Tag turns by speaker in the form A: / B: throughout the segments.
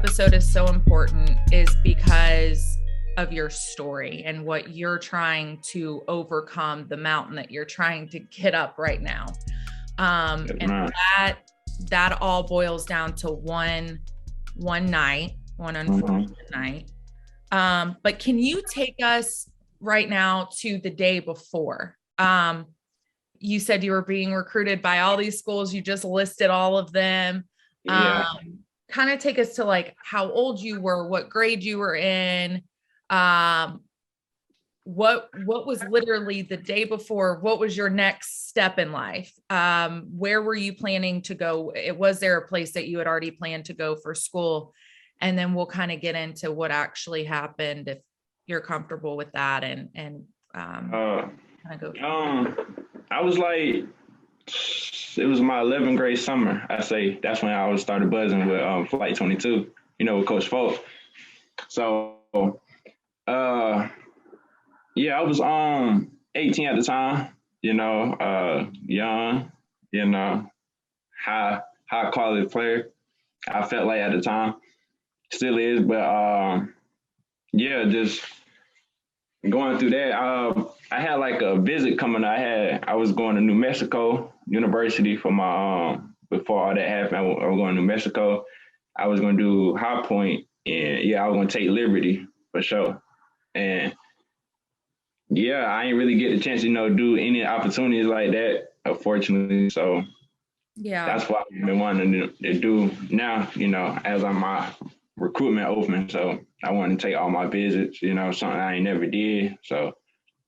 A: episode is so important is because of your story and what you're trying to overcome, the mountain that you're trying to get up right now. And that all boils down to one night, one unfortunate night. But can you take us right now to the day before? You said you were being recruited by all these schools. You just listed all of them.
B: Yeah.
A: Kind of take us to like how old you were, what grade you were in, what was literally the day before, what was your next step in life? Where were you planning to go? Was there a place that you had already planned to go for school? And then we'll kind of get into what actually happened if you're comfortable with that and kind of go.
B: I was like, it was my 11th grade summer. I say that's when I started buzzing with Flight 22, with Coach Folk. So, yeah, I was 18 at the time, young, high quality player. I felt like at the time, still is, but yeah, just going through that. I had like a visit coming. I was going to New Mexico University for my before all that happened. I was going to New Mexico. I was going to do High Point, and yeah, I was going to take Liberty for sure. And yeah, I ain't really get the chance to do any opportunities like that, unfortunately. So
A: yeah,
B: that's what I've been wanting to do now. As I'm my recruitment open, so I wanted to take all my visits. Something I ain't never did. So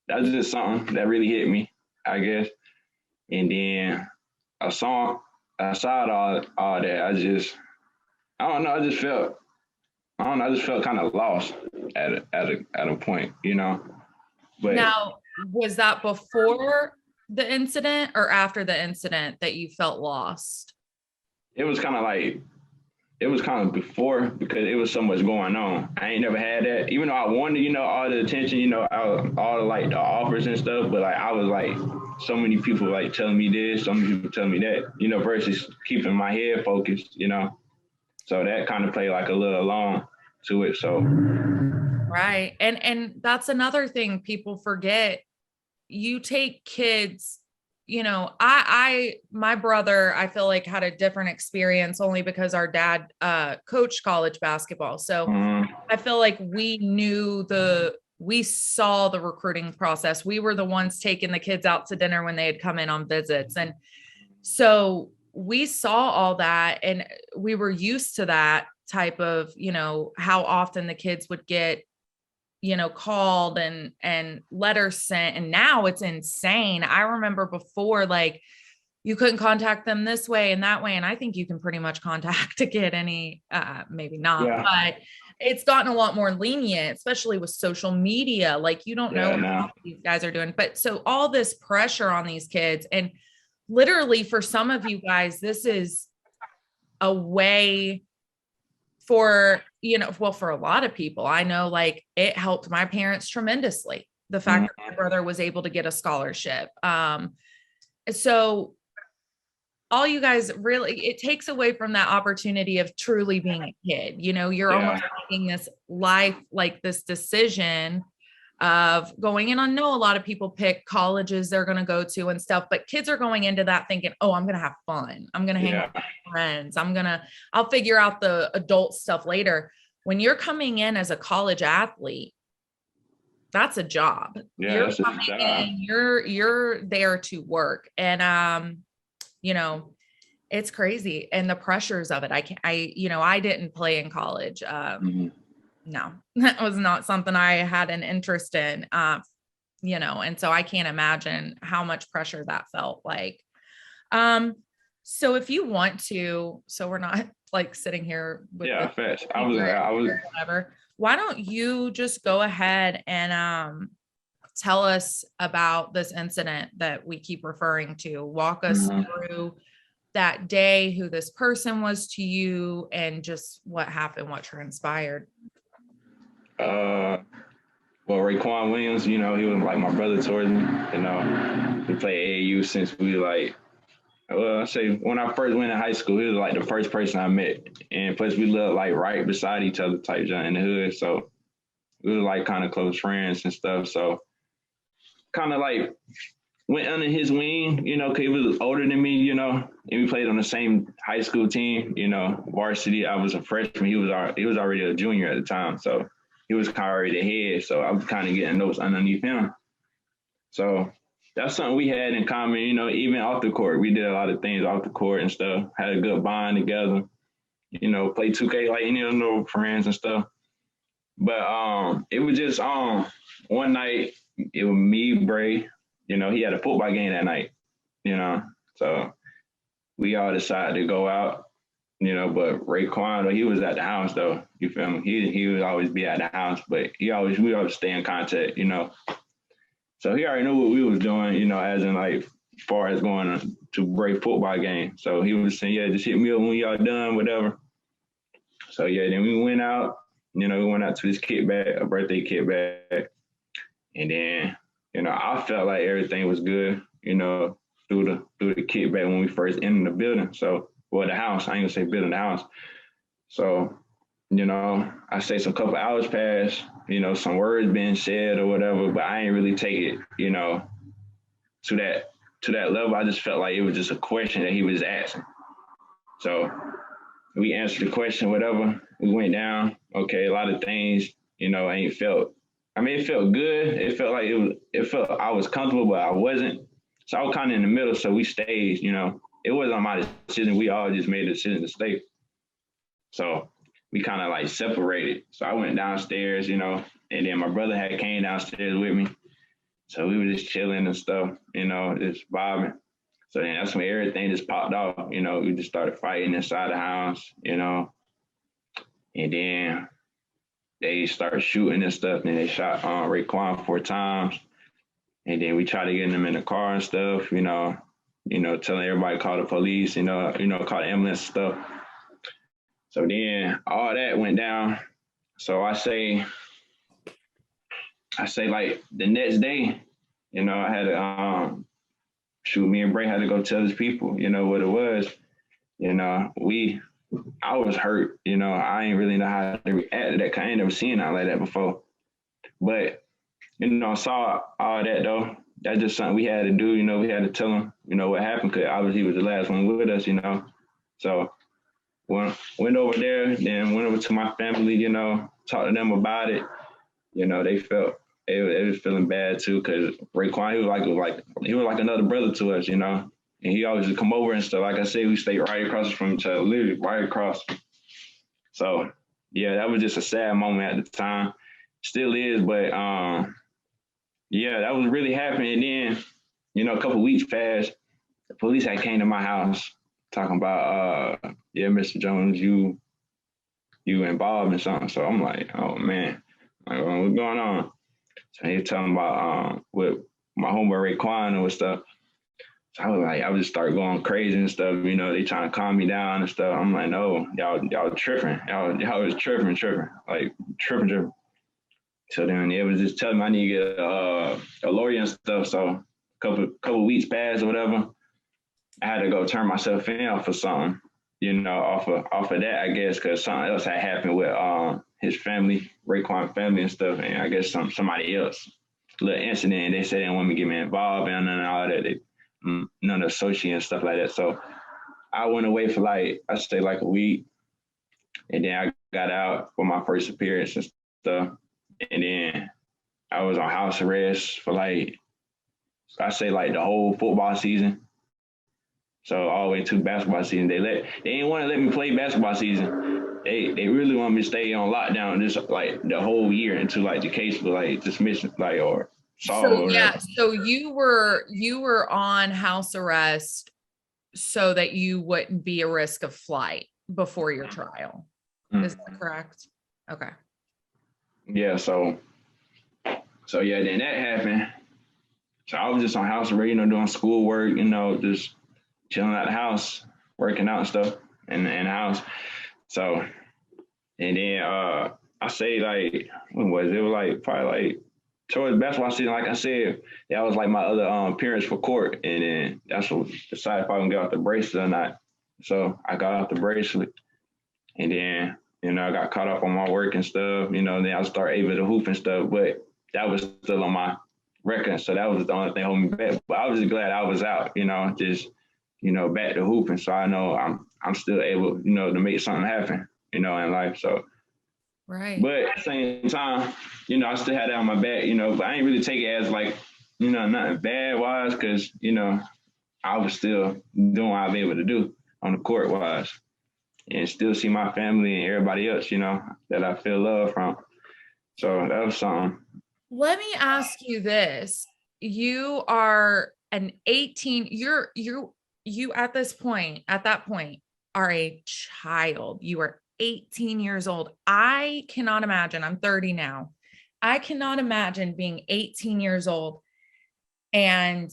B: that's just something that really hit me, I guess. And then aside all that, I just felt kind of lost at a point, But
A: now, was that before the incident or after the incident that you felt lost?
B: it was kind of before, because it was so much going on. I ain't never had that. Even though I wanted, all the attention, all the like the offers and stuff, but like I was like so many people like telling me this, so many people telling me that, versus keeping my head focused, So that kind of played like a little along to it. So
A: Right. And that's another thing people forget. You take kids, my brother, I feel like had a different experience only because our dad coached college basketball. So I feel like we saw the recruiting process. We were the ones taking the kids out to dinner when they had come in on visits. And so we saw all that and we were used to that type of, how often the kids would get called and letters sent. And now it's insane. I remember before, like, you couldn't contact them this way and that way. And I think you can pretty much contact a kid maybe not, but it's gotten a lot more lenient, especially with social media. Like, you don't know how these guys are doing. But so all this pressure on these kids, and literally for some of you guys, this is a way for, for a lot of people, I know, like, it helped my parents tremendously. The fact that my brother was able to get a scholarship. So all you guys really, it takes away from that opportunity of truly being a kid. You're almost making this life, like this decision of going in. I know a lot of people pick colleges they're going to go to and stuff, but kids are going into that thinking, oh, I'm going to have fun. I'm going to hang out with my friends. I'll figure out the adult stuff later. When you're coming in as a college athlete, that's a job.
B: Yeah, that's a job.
A: You're there to work. And, it's crazy. And the pressures of it. I didn't play in college. No, that was not something I had an interest in, and so I can't imagine how much pressure that felt like. So if you want to, so we're not like sitting here with
B: fast. I was
A: whatever. Why don't you just go ahead and tell us about this incident that we keep referring to? Walk us through that day, who this person was to you, and just what happened, what transpired.
B: Well, Raekwon Williams, he was like my brother towards me. We played AAU since we like I say when I first went to high school, he was like the first person I met, and plus we lived like right beside each other, type John in the hood. So we were like kind of close friends and stuff. So kind of like went under his wing, you know, because he was older than me, you know, and we played on the same high school team, you know, varsity. I was a freshman. He was already a junior at the time, so he was kind of already ahead. So I was kind of getting notes underneath him. So that's something we had in common, you know, even off the court. We did a lot of things off the court and stuff, had a good bond together, you know, played 2K like any other friends and stuff. But it was just one night, it was me, Bray, you know, he had a football game that night, you know. So we all decided to go out, you know, but Raekwon, he was at the house though. You feel me? He would always be at the house, but we always stay in contact, you know. So he already knew what we was doing, you know, as in like far as going to break football game. So he was saying, yeah, just hit me up when y'all done, whatever. So yeah, then we went out, you know, we went out to this kickback, a birthday kickback. And then, you know, I felt like everything was good, you know, through the kickback when we first entered the building. So, well, the house, I ain't gonna say building, the house. So, you know, I say some couple hours passed, you know, some words being said or whatever, but I ain't really take it, you know, to that level. I just felt like it was just a question that he was asking. So we answered the question, whatever. We went down. Okay, a lot of things, you know, ain't felt. I mean, it felt good. It felt like it felt I was comfortable, but I wasn't. So I was kind of in the middle. So we stayed. You know, it wasn't my decision. We all just made a decision to stay. So we kind of like separated. So I went downstairs, you know, and then my brother had came downstairs with me. So we were just chilling and stuff, you know, just vibing. So then that's when everything just popped off. You know, we just started fighting inside the house, you know, and then they started shooting and stuff. And they shot Raekwon 4 times. And then we tried to get him in the car and stuff, you know, telling everybody to call the police, call the ambulance and stuff. So then all that went down. So I say like the next day, you know, I had to me and Bray had to go tell his people, you know, what it was. You know, I was hurt, you know, I ain't really know how to react to that because I ain't never seen out like that before. But, you know, I saw all that though. That's just something we had to do, you know, we had to tell him, you know, what happened because obviously he was the last one with us, you know. So went over there, then went over to my family, you know, talked to them about it. You know, they felt it was feeling bad too because Raekwon, he was like another brother to us, you know. And he always would come over and stuff. Like I said, we stayed right across from each other, literally right across. So yeah, that was just a sad moment at the time. Still is, but yeah, that was really happening. And then, you know, a couple of weeks passed. The police had came to my house talking about, yeah, Mr. Jones, you involved in something. So I'm like, oh man, like, what's going on? So he talking about with my homeboy Raekwon and stuff. So I was just start going crazy and stuff. You know, they trying to calm me down and stuff. I'm like, no, y'all tripping. Y'all was tripping, like tripping. So then it was just telling me I need to get a lawyer and stuff. So a couple weeks passed or whatever. I had to go turn myself in for something, you know, off of that, I guess, because something else had happened with his family, Raekwon family and stuff, and I guess somebody else, little incident, and they said they didn't want me to get me involved in and all that, none of associate and stuff like that. So I went away for like a week, and then I got out for my first appearance and stuff, and then I was on house arrest for like the whole football season. So all the way to basketball season, they didn't want to let me play basketball season. They really want me to stay on lockdown just like the whole year until like the case was like dismissed, like or solved.
A: So yeah, so you were on house arrest so that you wouldn't be a risk of flight before your trial. Is that correct? Okay.
B: Yeah. So yeah, then that happened. So I was just on house arrest, you know, doing schoolwork, you know, just chilling at the house, working out and stuff in the house. So, and then I say like, when was it? It was like probably like towards basketball season, like I said, that was like my other appearance for court, and then that's what decided if I can get off the bracelet or not. So I got off the bracelet, and then I got caught up on my work and stuff. Then I started able to hoop and stuff, but that was still on my record, so that was the only thing holding me back. But I was just glad I was out, just back to hooping. So I know I'm still able, to make something happen, in life. So.
A: Right.
B: But at the same time, I still had that on my back, but I ain't really take it as like, nothing bad wise, because, I was still doing what I've been able to do on the court wise, and still see my family and everybody else, that I feel love from. So that was something.
A: Let me ask you this. You are an 18, you at that point are a child. You are 18 years old. I cannot imagine. I'm 30 now. I cannot imagine being 18 years old and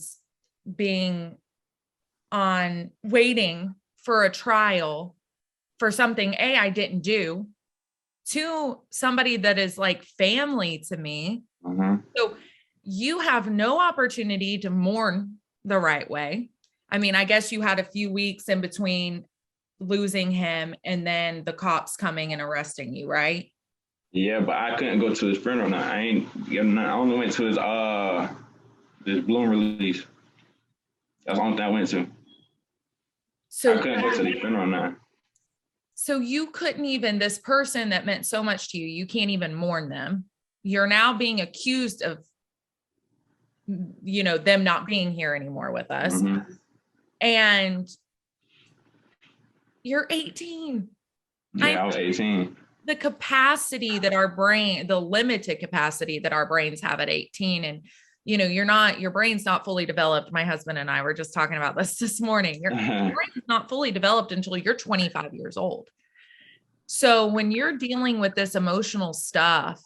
A: being waiting for a trial for something I didn't do, to somebody that is like family to me.
B: Mm-hmm.
A: So you have no opportunity to mourn the right way. I mean, I guess you had a few weeks in between losing him and then the cops coming and arresting you, right?
B: Yeah, but I couldn't go to his funeral now. I only went to his balloon release. That's the only thing I went to. So I couldn't go to the funeral now.
A: So you couldn't even, this person that meant so much to you, you can't even mourn them. You're now being accused of, them not being here anymore with us.
B: Mm-hmm.
A: And you're 18.
B: Yeah, I was 18.
A: The capacity that the limited capacity that our brains have at 18. And, your brain's not fully developed. My husband and I were just talking about this morning. Your brain's not fully developed until you're 25 years old. So when you're dealing with this emotional stuff,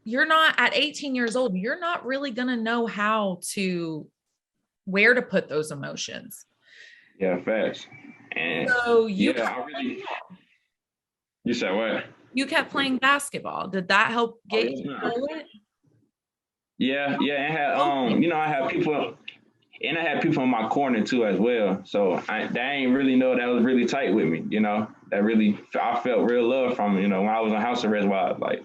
A: you're not at 18 years old, you're not really going to know where to put those emotions.
B: Yeah, facts. And
A: so
B: you said what?
A: You kept playing basketball. Did that help get you through it?
B: Yeah. It had, I had people, and I had people in my corner too as well. So they ain't really know that was really tight with me. That really, I felt real love from, when I was on house arrest, like,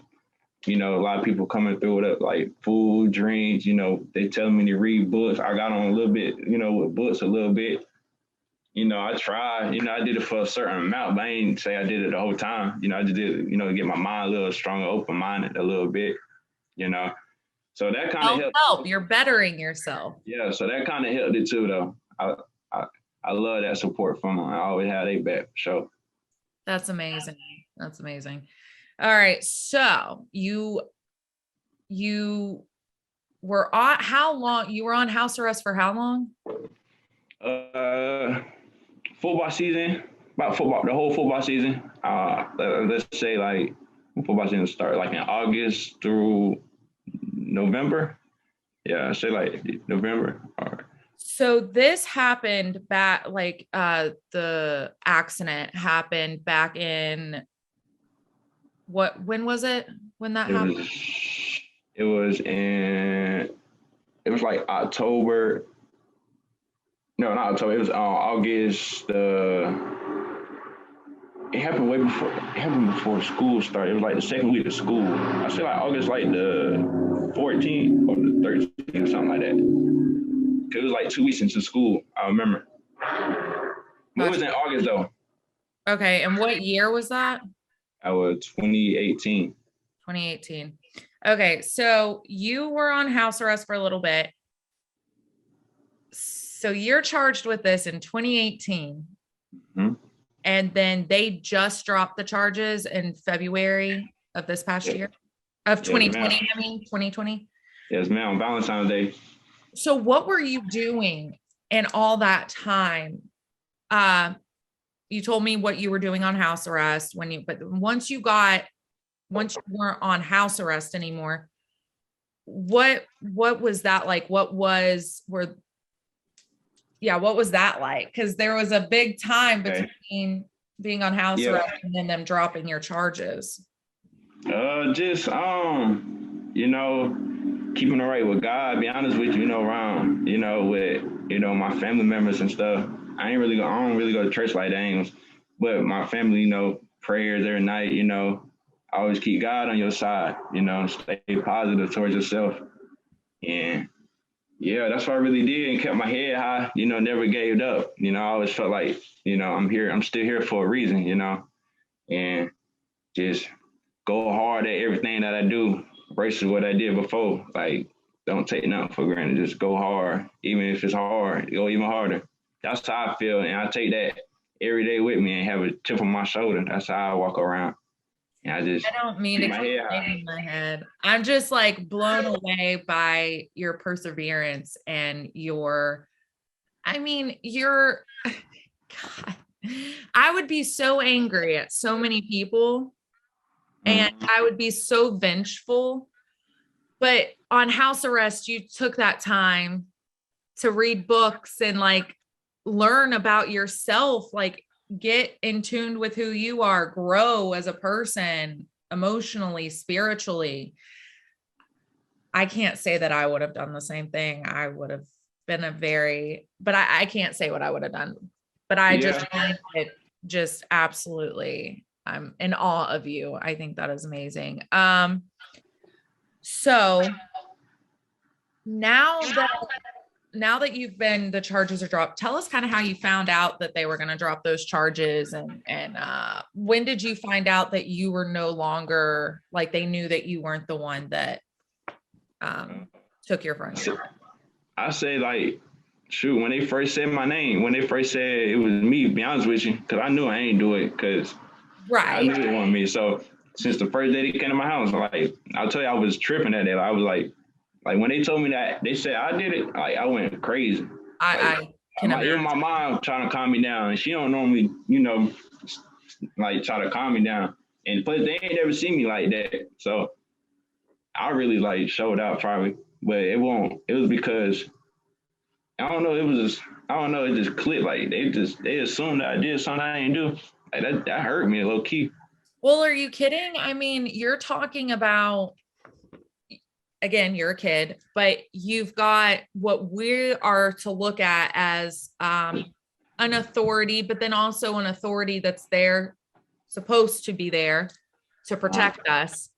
B: a lot of people coming through with like food, drinks, they telling me to read books. I got on a little bit, with books a little bit. I tried, I did it for a certain amount, but I ain't say I did it the whole time. I just did it, to get my mind a little stronger, open-minded a little bit, So that kind of
A: helped. You're bettering yourself.
B: Yeah, so that kind of helped it too, though. I love that support from them. I always had a back for sure.
A: That's amazing. That's amazing. All right. So you were on, how long? You were on house arrest for how long?
B: Football season, the whole football season. Let's say like football season started like in August through November. Yeah, I say like November.
A: So this happened back, like the accident happened back in when was it? When that happened?
B: It was like October. No, not October. It was August. It happened way before. It happened before school started. It was like the second week of school. I say like August, like the 14th or the 13th, something like that. It was like 2 weeks into school. I remember. It was in August though.
A: Okay, and what year was that?
B: I was 2018.
A: 2018. Okay, so you were on house arrest for a little bit. So you're charged with this in 2018.
B: Mm-hmm.
A: And then they just dropped the charges in February of this past year of 2020. I mean, 2020.
B: Yes, ma'am. Valentine's Day.
A: So what were you doing in all that time? You told me what you were doing on house arrest but once you weren't on house arrest anymore, what was that like? What was that like? Because there was a big time between being on house arrest and then them dropping your charges.
B: Just you know, keeping it right with God, be honest with you, around, with, my family members and stuff. I don't really go to church like that. But my family, prayers every night, always keep God on your side, stay positive towards yourself. And yeah, that's what I really did and kept my head high, never gave up. I always felt like, I'm still here for a reason, and just go hard at everything that I do versus what I did before. Like, don't take nothing for granted. Just go hard. Even if it's hard, go even harder. That's how I feel. And I take that every day with me and have a chip on my shoulder. That's how I walk around. And I
A: don't mean to keep banging my head. I'm just like blown away by your perseverance and your, God, I would be so angry at so many people and I would be so vengeful. But on house arrest, you took that time to read books and like learn about yourself, like get in tune with who you are, grow as a person, emotionally, spiritually. I can't say that I would have done the same thing. I would have been but I can't say what I would have done. But I just find it just absolutely, I'm in awe of you. I think that is amazing. So now that the charges are dropped, tell us kind of how you found out that they were going to drop those charges and when did you find out that you were no longer, like they knew that you weren't the one that took your friendship?
B: I say like, shoot, when they first said my name, when they first said it was me, to be honest with you, because I knew I ain't do it because I knew it wasn't me. So since the first day they came to my house, like I'll tell you, I was tripping that day. I was like when they told me that they said I did it, like I went crazy.
A: I can imagine.
B: Even my mom trying to calm me down, and she don't normally, like try to calm me down. And plus, they ain't never seen me like that, so I really like showed out probably, but it was because I don't know. It just clicked. Like they assumed that I did something I didn't do. Like that hurt me low key.
A: Well, are you kidding? I mean, you're talking about, again, you're a kid, but you've got what we are to look at as an authority, but then also an authority that's there, supposed to be there to protect us.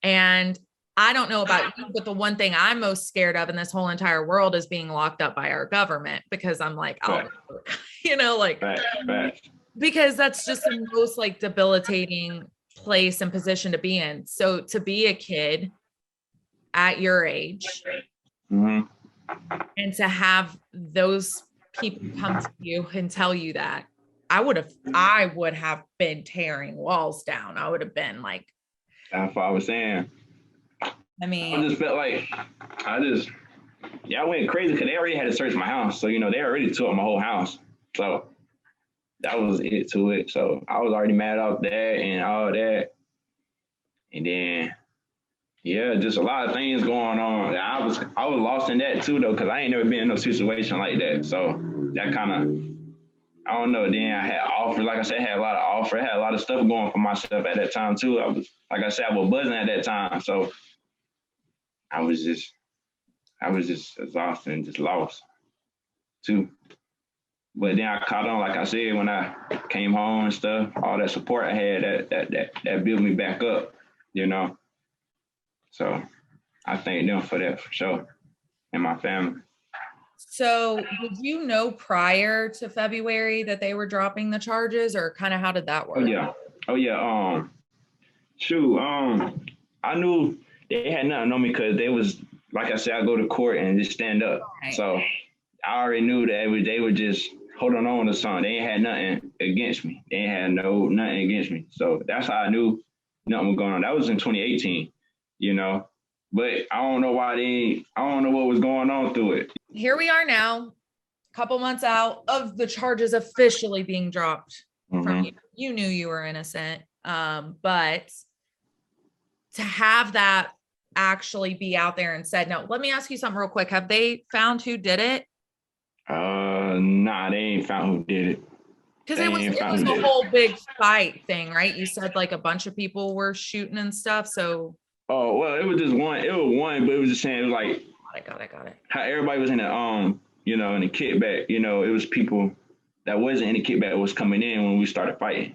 A: And I don't know about you, but the one thing I'm most scared of in this whole entire world is being locked up by our government, because I'm like, because that's just the most like debilitating place and position to be in. So to be a kid at your age and to have those people come to you and tell you that, I would have been tearing walls down. I would have been like,
B: that's what I was saying.
A: I mean,
B: I just felt like I went crazy because they already had to search my house. So, they already took my whole house. So that was it to it. So I was already mad off that and all that. And then, yeah, just a lot of things going on. I was lost in that too, though, because I ain't never been in no situation like that. So that kind of, I don't know. Then I had offers. Like I said, I had a lot of offers. I had a lot of stuff going for myself at that time too. I was buzzing at that time. So I was just exhausted and just lost too. But then I caught on, like I said, when I came home and stuff, all that support I had that built me back up, So I thank them for that for sure, and my family.
A: So did you know prior to February that they were dropping the charges, or kind of how did that work?
B: Oh yeah. I knew they had nothing on me because they was, like I said, I go to court and just stand up. Right. So I already knew that they were just holding on to something. They ain't had nothing against me. They ain't had nothing against me. So that's how I knew nothing was going on. That was in 2018, But I don't know I don't know what was going on through it.
A: Here we are now, a couple months out of the charges officially being dropped from you. You knew you were innocent. But to have that actually be out there and said, no, let me ask you something real quick. Have they found who did it?
B: Nah, they ain't found who did it.
A: Because it was a whole big fight thing, right? You said like a bunch of people were shooting and stuff. So
B: Oh well, it was just one. It was one, but it was just saying it was like
A: Got it.
B: how everybody was in the in the kickback. It was people that wasn't in the kickback that was coming in when we started fighting.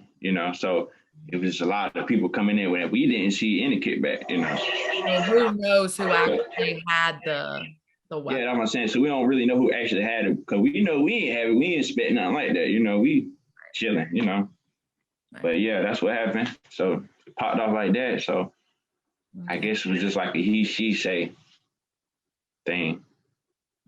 B: So it was a lot of people coming in that we didn't see in the kickback.
A: So who knows who
B: But,
A: actually had the
B: yeah,
A: weapon?
B: that's what I'm saying. So we don't really know who actually had it because we know we ain't have it. We ain't expect nothing like that. We chilling. But yeah, that's what happened. So it popped off like that. So I
A: Okay.
B: guess it was just like a he she say thing.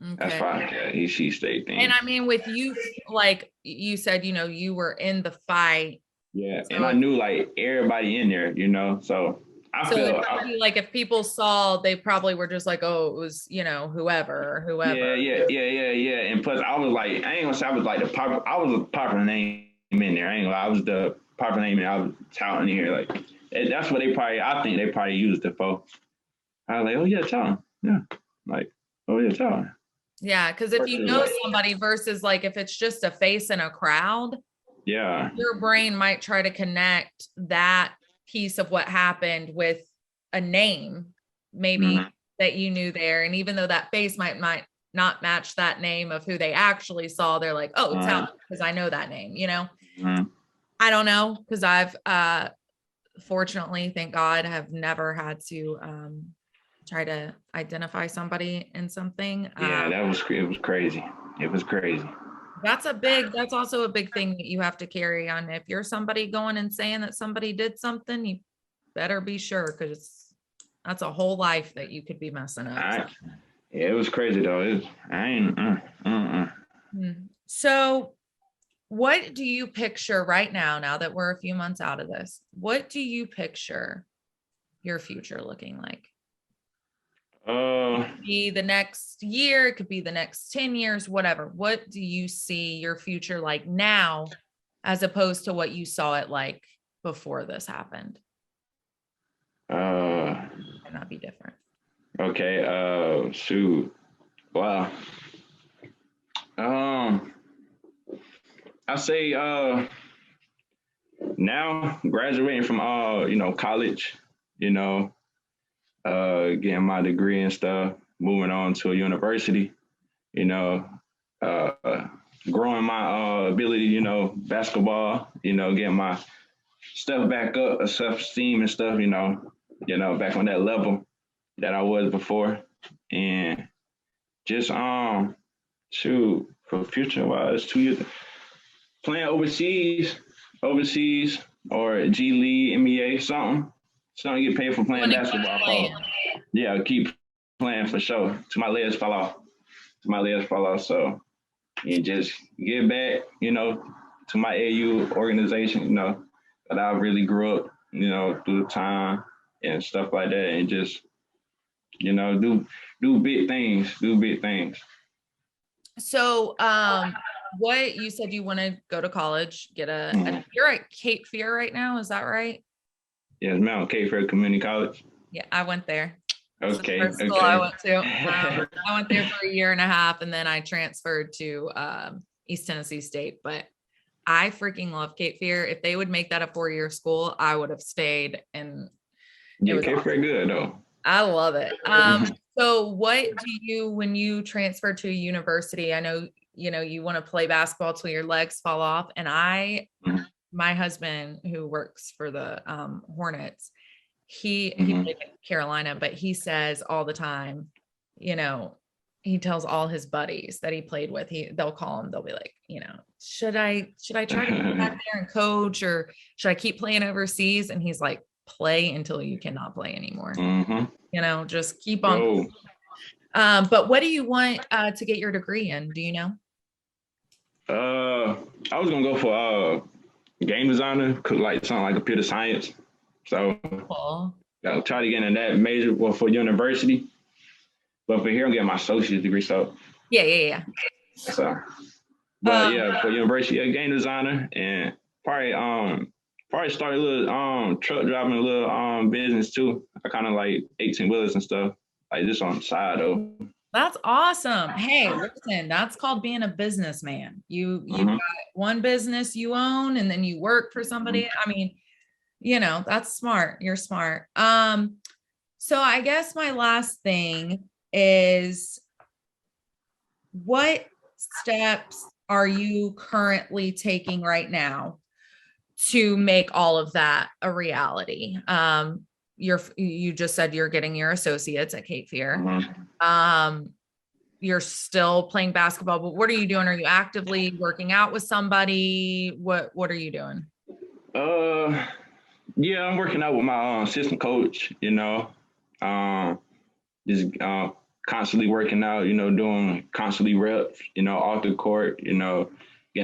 B: That's
A: Okay.
B: fine. Yeah, he she say
A: And
B: thing.
A: I mean, with you, like you said, you were in the fight.
B: Yeah, and
A: So
B: I knew like everybody in there. So I
A: so it
B: felt,
A: might be like if people saw, they probably were just like, oh, it was, whoever.
B: yeah. And plus, I was like, I ain't gonna say I was like I was a popular name in there. I ain't gonna lie, I was the popular name, and I was touting here. Like that's what I think they probably used it for. I was like, oh yeah, Talton, yeah, like oh yeah, Talton.
A: Yeah, because if you know somebody versus like if it's just a face in a crowd,
B: Yeah.
A: your brain might try to connect that piece of what happened with a name, maybe
B: Mm-hmm.
A: that you knew there. And even though that face might not match that name of who they actually saw, they're like, oh, it's out because I know that name.
B: Mm-hmm.
A: I don't know because I've fortunately, thank God, have never had to try to identify somebody in something.
B: Yeah, it was crazy. It was crazy.
A: That's also a big thing that you have to carry on. If you're somebody going and saying that somebody did something, you better be sure because that's a whole life that you could be messing up.
B: Yeah, it was crazy though. I ain't.
A: So, what do you picture right now that we're a few months out of this? What do you picture your future looking like?
B: Uh,
A: It could be the next year, it could be the next 10 years, whatever. What do you see your future like now as opposed to what you saw it like before this happened? Might not be different.
B: okay. Shoot. Wow. Um, I say now graduating from college, you know, getting my degree and stuff, moving on to a university, you know, uh, growing my ability, basketball, getting my stuff back up, self esteem and stuff, back on that level that I was before, and just shoot for future wise, 2 years playing overseas or G League, NBA, something get paid for
A: You
B: playing
A: want to keep
B: basketball.
A: playing.
B: Yeah, keep playing for sure. To my legs fall off. So and just get back, to my AU organization, that I really grew up, through the time and stuff like that, and just, do big things,
A: So, what you said you want to go to college, you're at Cape Fear right now, is that right?
B: Yes, Mount Cape Fear Community College.
A: Yeah, I went there. It's the
B: Okay,
A: first school I went to. I went there for a year and a half, and then I transferred to East Tennessee State. But I freaking love Cape Fear. If they would make that a 4-year school, I would have stayed. And
B: yeah, Cape Fear good though.
A: I love it. So what do you, when you transfer to a university, I know, you want to play basketball till your legs fall off. And my husband who works for the Hornets, he played in Carolina, but he says all the time, he tells all his buddies that he played with, they'll call him, they'll be like, should I try to get back there and coach, or should I keep playing overseas? And he's like, play until you cannot play anymore. Just keep on. But what do you want to get your degree in? Do you know?
B: I was gonna go for game designer, like something like computer science. So
A: Cool.
B: I'll try to get in that major for university. But for here, I'm getting my associate's degree. So
A: Yeah.
B: So, but yeah, for university, game designer, and probably start a little truck driving, a little business too. I kind of like 18 wheelers and stuff, like this on the side though.
A: That's awesome. Hey, listen, that's called being a businessman. You got one business you own, and then you work for somebody. I mean, that's smart. You're smart. So I guess my last thing is, what steps are you currently taking right now to make all of that a reality? You just said you're getting your associates at Cape Fear. You're still playing basketball, but what are you doing? Are you actively working out with somebody? What are you doing?
B: Yeah, I'm working out with my assistant coach, just constantly working out, doing constantly reps, off the court, getting a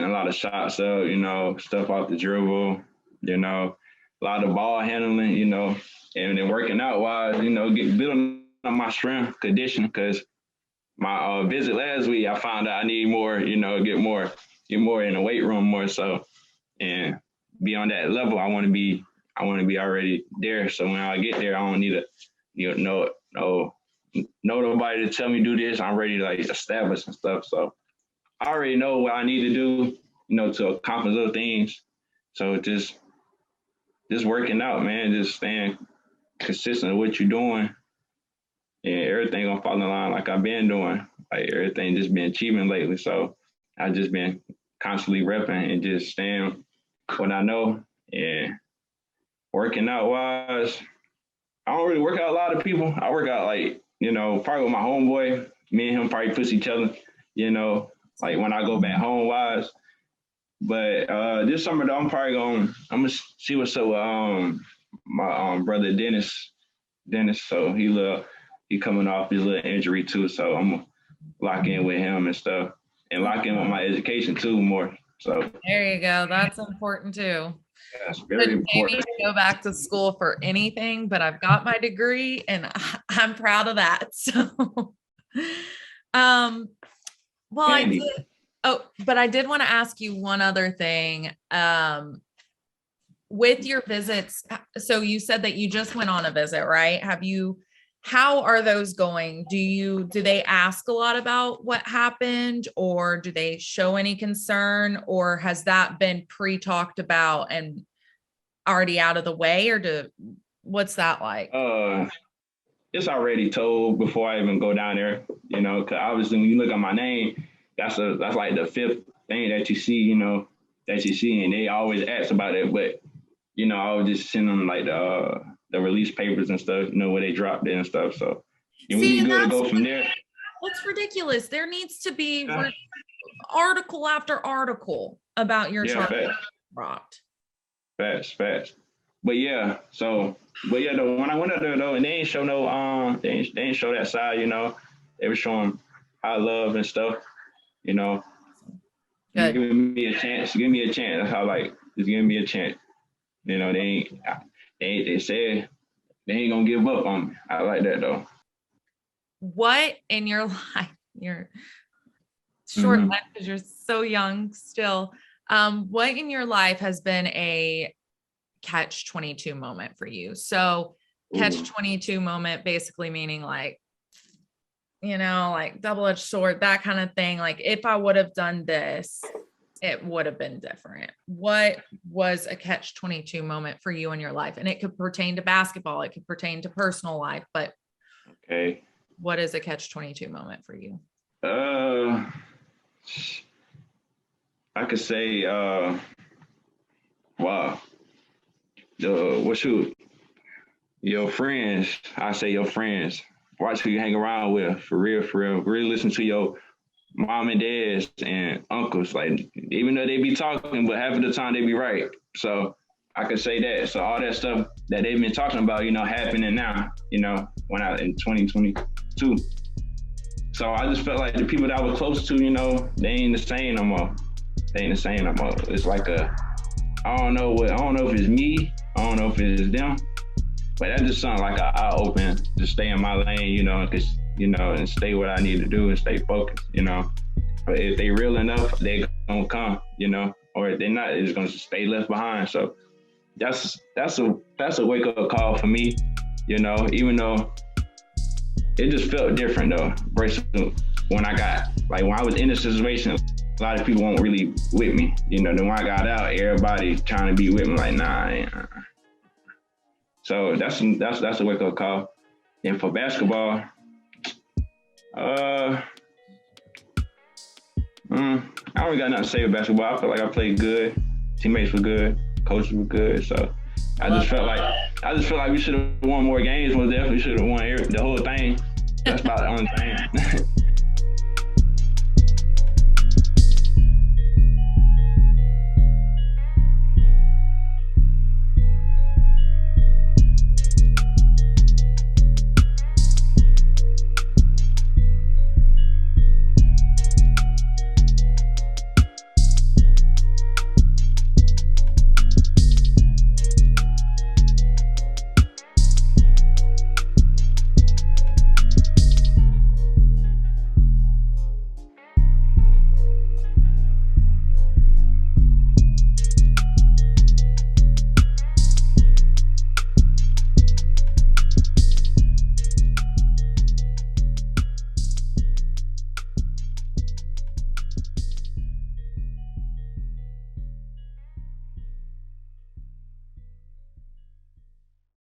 B: lot of shots up, stuff off the dribble, a lot of ball handling, and then working out wise, building up my strength condition, because my visit last week, I found out I need more, get more in the weight room more so, and be on that level. I want to be already there. So when I get there, I don't need to, know nobody to tell me do this. I'm ready to like establish and stuff. So I already know what I need to do, to accomplish those things. So just working out, man, just staying consistent with what you're doing, and everything gonna fall in line like I've been doing. Like everything just been achieving lately. So I've just been constantly repping and just staying what I know. And working out wise, I don't really work out a lot of people. I work out like, probably with my homeboy. Me and him probably push each other, like when I go back home wise. But this summer though, I'm gonna see what's up with my brother Dennis. So he coming off his little injury too. So I'm gonna lock in with him and stuff, and lock in with my education too more. So
A: there you go. That's important too.
B: That's very important.
A: To go back to school for anything, but I've got my degree and I'm proud of that. So, well, I did want to ask you one other thing. With your visits, so you said that you just went on a visit, right? How are those going? Do they ask a lot about what happened, or do they show any concern, or has that been pre-talked about and already out of the way, or what's that like?
B: It's already told before I even go down there, because obviously when you look at my name, that's like the fifth thing that you see, and they always ask about it. But, I would just send them like the release papers and stuff, where they dropped it and stuff. So it would be good to go from there.
A: That's ridiculous. There needs to be article after article about your child.
B: Fast. But yeah, though, when I went up there though, and they ain't show they ain't show that side, they were showing high love and stuff,
A: Good.
B: Giving me a chance. That's how just giving me a chance. They said they ain't gonna give up on me. I like that though.
A: What in your life, you're short life because you're so young still. What in your life has been a catch-22 moment for you? So catch-22 moment basically meaning like double-edged sword, that kind of thing. Like if I would have done this, it would have been different. What was a catch-22 moment for you in your life? And it could pertain to basketball, it could pertain to personal life, but
B: okay.
A: What is a catch-22 moment for you?
B: I could say, wow. Your friends, I say your friends. Watch who you hang around with, for real. Really listen to your mom and dads and uncles. Like, even though they be talking, but half of the time they be right. So I could say that. So all that stuff that they've been talking about, happening now, when I in 2022. So I just felt like the people that I was close to, they ain't the same no more. It's like I don't know if it's me, I don't know if it's them, but that just sounds like an eye open to stay in my lane, and stay what I need to do and stay focused, But if they real enough, they gonna come, or if they're not, they're just gonna stay left behind. So that's a wake up call for me, even though it just felt different though, versus when I was in the situation, a lot of people weren't really with me. Then when I got out, everybody trying to be with me, like, nah. So that's a wake up call. And for basketball, I don't really got nothing to say with basketball. I feel like I played good. Teammates were good. Coaches were good. So I just felt like we should have won more games. Most definitely should have won the whole thing. That's about the only thing.